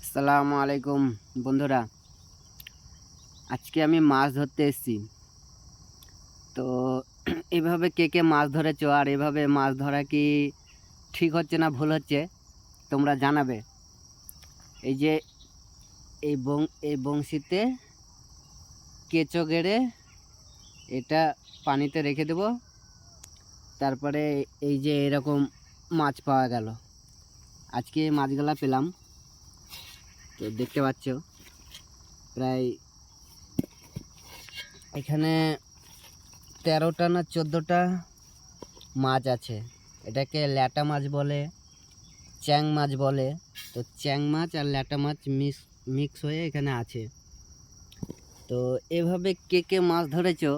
আসসালামু আলাইকুম বন্ধুরা। আজকে আমি মাছ ধরতে এসেছি। তো এভাবে কে কে মাছ ধরেছো, আর এভাবে মাছ ধরা কি ঠিক হচ্ছে না ভুল হচ্ছে তোমরা জানাবে। এই যে এই বংশীতে কেঁচো গেড়ে এটা পানিতে রেখে দেব, তারপরে এই যে এরকম মাছ পাওয়া গেল। আজকে এই মাছগুলা পেলাম, তো দেখতে পাচ্ছ প্রায় এখানে 13টা না 14টা মাছ আছে। এটাকে ল্যাটা মাছ বলে, চ্যাং মাছ বলে। তো চ্যাং মাছ আর ল্যাটা মাছ মিক্স হয়ে এখানে আছে। তো এভাবে কে কে মাছ ধরেছো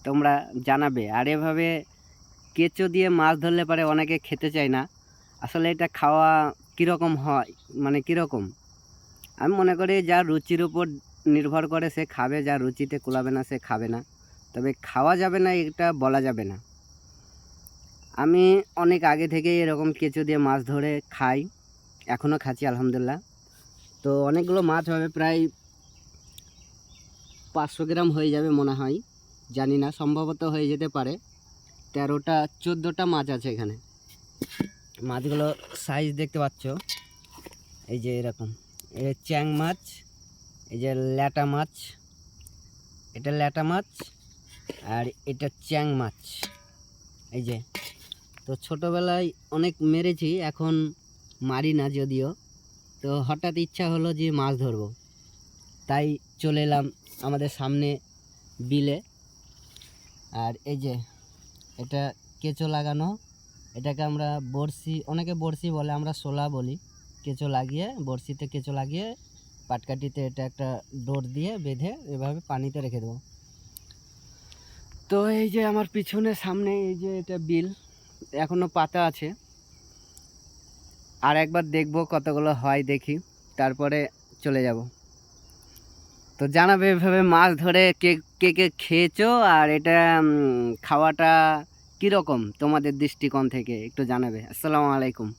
তোমরা জানাবে। আর এভাবে কেঁচো দিয়ে মাছ ধরলে পারে অনেকে খেতে চায় না। আসলে এটা খাওয়া কীরকম হয়, মানে কীরকম, আমি মনে করি যার রুচির উপর নির্ভর করে সে খাবে, যার রুচিতে কুলাবে না সে খাবে না। তবে খাওয়া যাবে না এটা বলা যাবে না। আমি অনেক আগে থেকেই এরকম কেঁচো দিয়ে মাছ ধরে খাই, এখনও খাচ্ছি আলহামদুলিল্লাহ। তো অনেকগুলো মাছ হবে, প্রায় 500 গ্রাম হয়ে যাবে মনে হয়, জানি না, সম্ভবত হয়ে যেতে পারে। 13টা 14টা মাছ আছে এখানে। মাছগুলো সাইজ দেখতে পাচ্ছ, এই যে এরকম। এই চ্যাং মাছ, এই যে ল্যাটা মাছ, এটা ল্যাটা মাছ, আর এটা চ্যাং মাছ। এই যে, তো ছোটোবেলায় অনেক মেরেছি, এখন মারি না যদিও। তো হঠাৎ ইচ্ছা হলো যে মাছ ধরবো, তাই চলে এলাম আমাদের সামনে বিলে। আর এই যে এটা কেঁচো লাগানো, এটাকে আমরা বড়শি, অনেকে বড়শি বলে, আমরা শোলা বলি। কেঁচো লাগিয়ে, বড়শিতে কেঁচো লাগিয়ে পাটকাঠিতে এটা একটা ডোর দিয়ে বেঁধে এভাবে পানিতে রেখে দেবো। তো এই যে আমার পিছনে সামনে এই যে এটা বিল, এখনও পাতা আছে। আর একবার দেখবো কতগুলো হয় দেখি, তারপরে চলে যাব। তো জানাবে এভাবে মাছ ধরে কে কে কে খেয়েছো, আর এটা খাওয়াটা কীরকম তোমাদের দৃষ্টিকোণ থেকে একটু জানাবে। আসসালামু আলাইকুম।